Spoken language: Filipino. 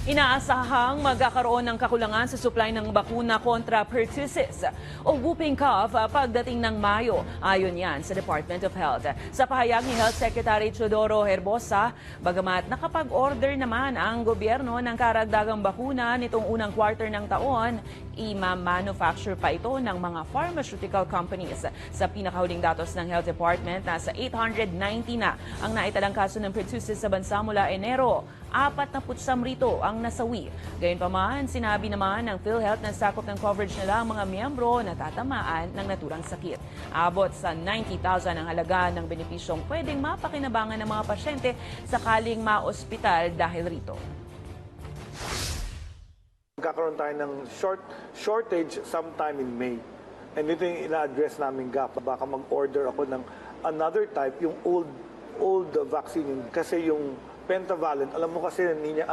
Inaasahang magkakaroon ng kakulangan sa supply ng bakuna kontra pertussis o whooping cough pagdating ng Mayo. Ayon yan sa Department of Health. Sa pahayag ni Health Secretary Teodoro Herbosa, bagamat nakapag-order naman ang gobyerno ng karagdagang bakuna nitong unang quarter ng taon, ima-manufacture pa ito ng mga pharmaceutical companies. Sa pinakahuling datos ng Health Department, nasa 890 na ang naitalang kaso ng pertussis sa bansa mula Enero. 49 rito ang nasawi. Gayunpaman, sinabi naman ng PhilHealth na sakop ng coverage nila ang mga miyembro na tatamaan ng naturang sakit. Abot sa 90,000 ang halaga ng benepisyong pwedeng mapakinabangan ng mga pasyente sakaling ma-ospital dahil rito. Magkakaroon tayo ng shortage sometime in May. And ito yung ina-address namin gap. Baka mag-order ako ng another type, yung old vaccine. Kasi yung pentavalent, alam mo kasi